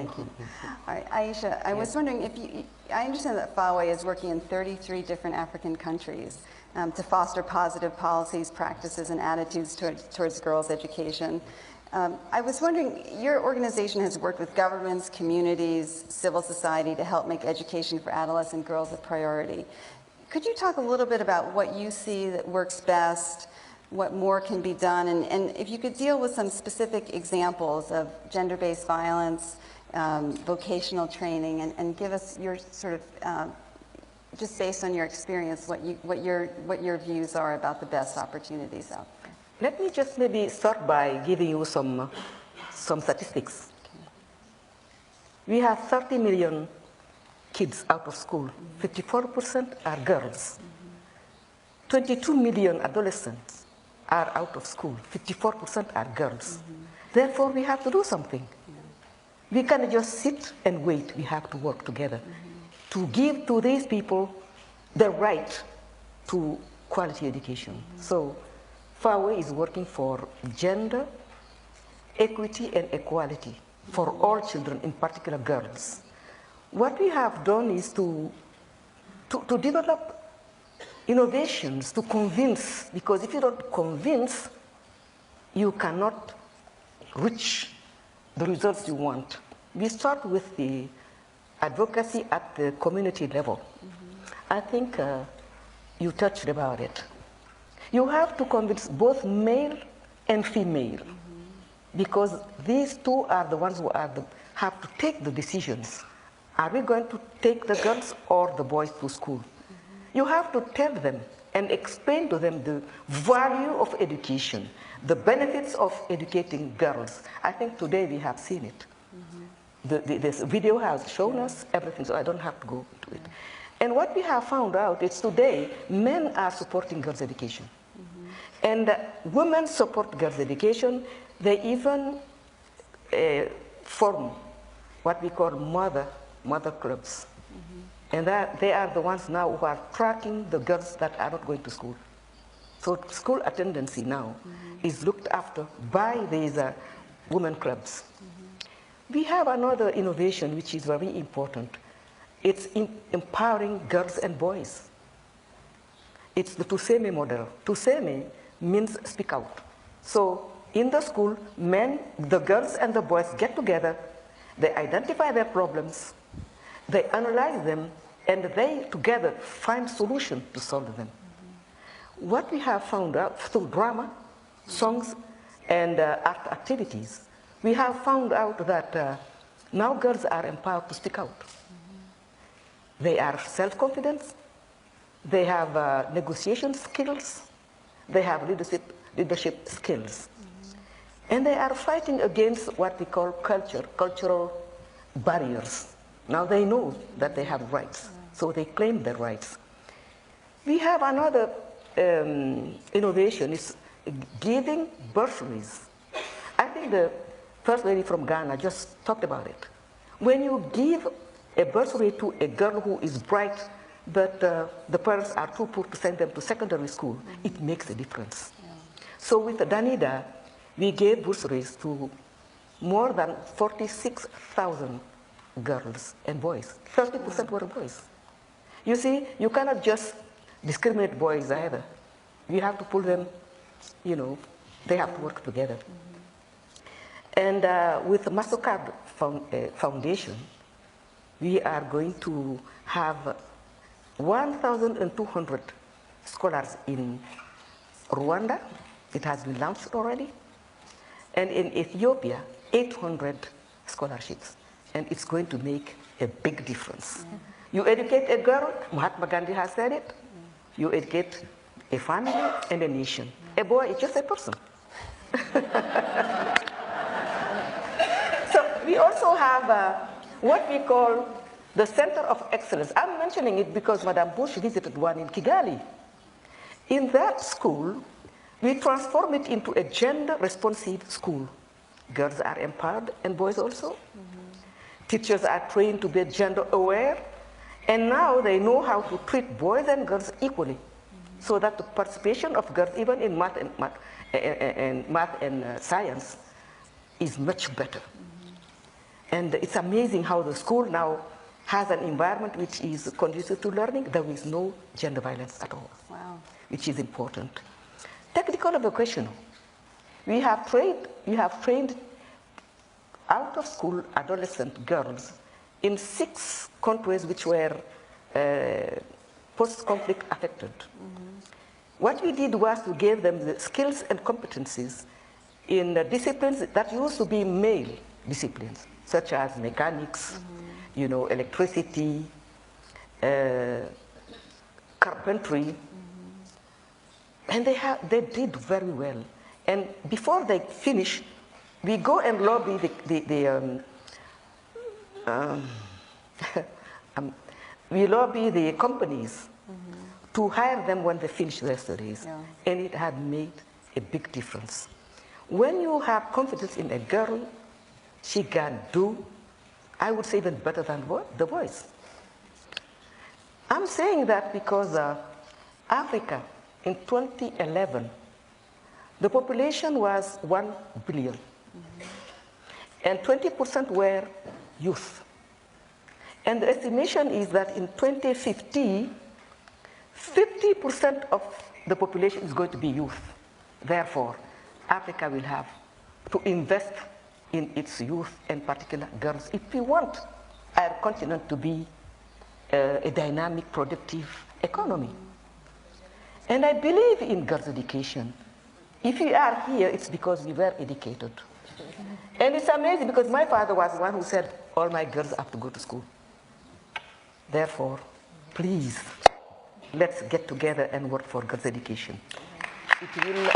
Thank you. All right, Aisha, I was wondering if I understand that FAWE is working in 33 different African countries to foster positive policies, practices, and attitudes towards girls' education. I was wondering, your organization has worked with governments, communities, civil society to help make education for adolescent girls a priority. Could you talk a little bit about what you see that works best, what more can be done, and if you could deal with some specific examples of gender-based violence, vocational training, and give us your sort of, just based on your experience, what your views are about the best opportunities out there. Let me just maybe start by giving you some statistics. Okay. We have 30 million kids out of school. 54% are girls. 22 million adolescents are out of school. 54% are girls. Therefore, we have to do something. We cannot just sit and wait. We have to work together to give to these people the right to quality education. So FAWE is working for gender, equity, and equality for all children, in particular girls. What we have done is to develop innovations, to convince, because if you don't convince, you cannot reach the results you want. We start with the advocacy at the community level. I think you touched about it. You have to convince both male and female, because these two are the ones who have to take the decisions. Are we going to take the girls or the boys to school? You have to tell them and explain to them the value of education, the benefits of educating girls. I think today we have seen it. This video has shown us everything, so I don't have to go into it. And what we have found out is today, men are supporting girls' education. And women support girls' education. They even form what we call mother clubs. And they are the ones now who are tracking the girls that are not going to school. So school attendance now is looked after by these women clubs. We have another innovation which is very important. It's empowering girls and boys. It's the Tuseme model. Tuseme means speak out. So in the school, the girls and the boys get together, they identify their problems, they analyze them, and they together find solutions to solve them. What we have found out through drama, songs, and art activities, we have found out that now girls are empowered to speak out. They are self-confident, they have negotiation skills, they have leadership skills. And they are fighting against what we call cultural barriers. Now they know that they have rights, so they claim their rights. We have another innovation, is giving bursaries. I think the First Lady from Ghana just talked about it. When you give a bursary to a girl who is bright, but the parents are too poor to send them to secondary school, it makes a difference. So with Danida, we gave bursaries to more than 46,000 girls and boys. 30% were boys. You see, you cannot just discriminate boys either. You have to pull them, they have to work together. And with the MasterCard Foundation, we are going to have 1,200 scholars in Rwanda. It has been launched already. And in Ethiopia, 800 scholarships. And it's going to make a big difference. You educate a girl, Mahatma Gandhi has said it, you educate a family and a nation. A boy is just a person. So we also have what we call the Center of Excellence. I'm mentioning it because Madame Bush visited one in Kigali. In that school, we transform it into a gender-responsive school. Girls are empowered, and boys also. Teachers are trained to be gender-aware, and now they know how to treat boys and girls equally, so that the participation of girls, even in math and science, is much better. And it's amazing how the school now has an environment which is conducive to learning. There is no gender violence at all, Wow. which is important. Technical education. We have trained out of school adolescent girls in 6 countries which were post-conflict affected. What we did was to give them the skills and competencies in disciplines that used to be male disciplines, such as mechanics, you know, electricity, carpentry, and they did very well. And before they finish, we go and lobby we lobby the companies to hire them when they finish their studies, and it had made a big difference. When you have confidence in a girl, she can do, I would say, even better than the boys. I'm saying that because Africa in 2011, the population was 1 billion, and 20% were youth. And the estimation is that in 2050, 50% of the population is going to be youth. Therefore, Africa will have to invest in its youth, and particular girls, if we want our continent to be a dynamic, productive economy. And I believe in girls' education. If we are here, it's because we were educated. And it's amazing because my father was the one who said, all my girls have to go to school. Therefore, please, let's get together and work for girls' education. It will